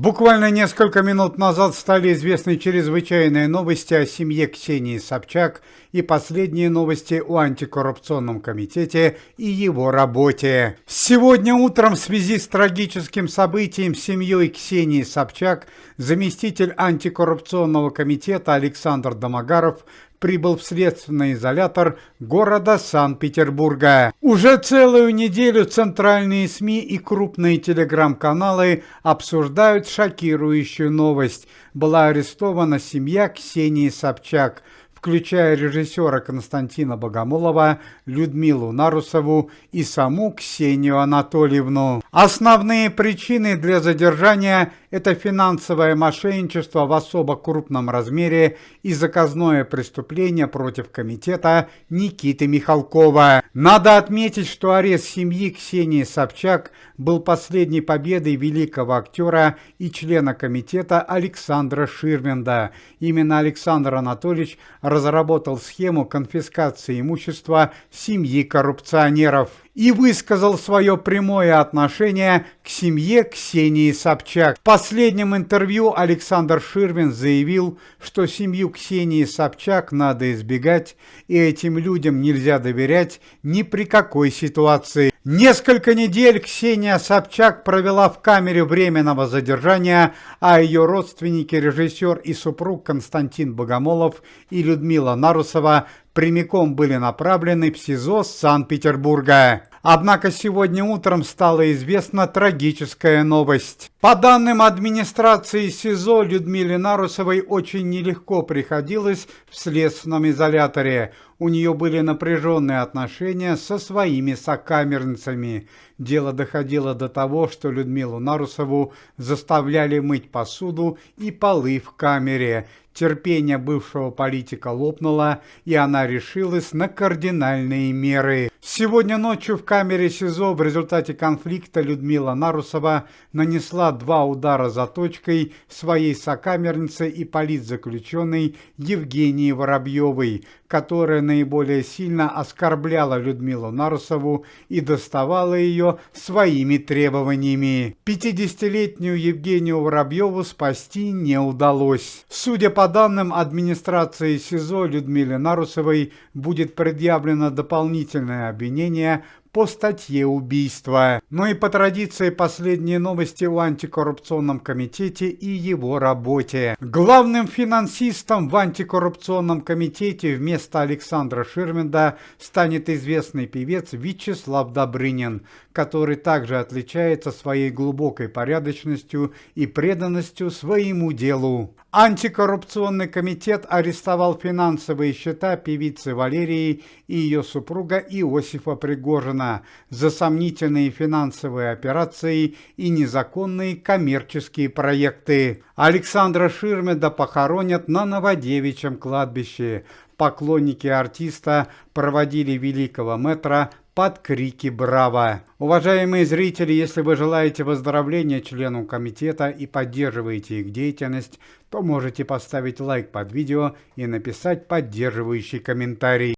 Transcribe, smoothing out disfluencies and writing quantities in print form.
Буквально несколько минут назад стали известны чрезвычайные новости о семье Ксении Собчак и последние новости о антикоррупционном комитете и его работе. Сегодня утром в связи с трагическим событием с семьей Ксении Собчак заместитель антикоррупционного комитета Александр Домогаров прибыл в следственный изолятор города Санкт-Петербурга. Уже целую неделю центральные СМИ и крупные телеграм-каналы обсуждают шокирующую новость. Была арестована семья Ксении Собчак, включая режиссера Константина Богомолова, Людмилу Нарусову и саму Ксению Анатольевну. Основные причины для задержания – это финансовое мошенничество в особо крупном размере и заказное преступление против комитета Никиты Михалкова. Надо отметить, что арест семьи Ксении Собчак был последней победой великого актера и члена комитета Александра Ширвинда. Именно Александр Анатольевич разработал схему конфискации имущества семьи коррупционеров и высказал свое прямое отношение к семье Ксении Собчак. В последнем интервью Александр Ширвинд заявил, что семью Ксении Собчак надо избегать, и этим людям нельзя доверять ни при какой ситуации. Несколько недель Ксения Собчак провела в камере временного задержания, а ее родственники, режиссер и супруг Константин Богомолов и Людмила Нарусова прямиком были направлены в СИЗО Санкт-Петербурга. Однако сегодня утром стала известна трагическая новость. По данным администрации СИЗО, Людмиле Нарусовой очень нелегко приходилось в следственном изоляторе. У нее были напряженные отношения со своими сокамерницами. Дело доходило до того, что Людмилу Нарусову заставляли мыть посуду и полы в камере. Терпение бывшего политика лопнуло, и она решилась на кардинальные меры. Сегодня ночью в камере СИЗО в результате конфликта Людмила Нарусова нанесла 2 удара заточкой своей сокамернице и политзаключенной Евгении Воробьевой, которая наиболее сильно оскорбляла Людмилу Нарусову и доставала ее своими требованиями. 50-летнюю Евгению Воробьеву спасти не удалось. Судя по данным администрации СИЗО, Людмиле Нарусовой будет предъявлено дополнительное обвинение по статье убийства. Ну и по традиции последние новости о антикоррупционном комитете и его работе. Главным финансистом в антикоррупционном комитете вместо Александра Ширвинда станет известный певец Вячеслав Добрынин, который также отличается своей глубокой порядочностью и преданностью своему делу. Антикоррупционный комитет арестовал финансовые счета певицы Валерии и ее супруга Иосифа Пригожина за сомнительные финансовые операции и незаконные коммерческие проекты. Александра Ширвинда похоронят на Новодевичьем кладбище. Поклонники артиста проводили великого мэтра под крики «Браво!». Уважаемые зрители, если вы желаете выздоровления членам комитета и поддерживаете их деятельность, то можете поставить лайк под видео и написать поддерживающий комментарий.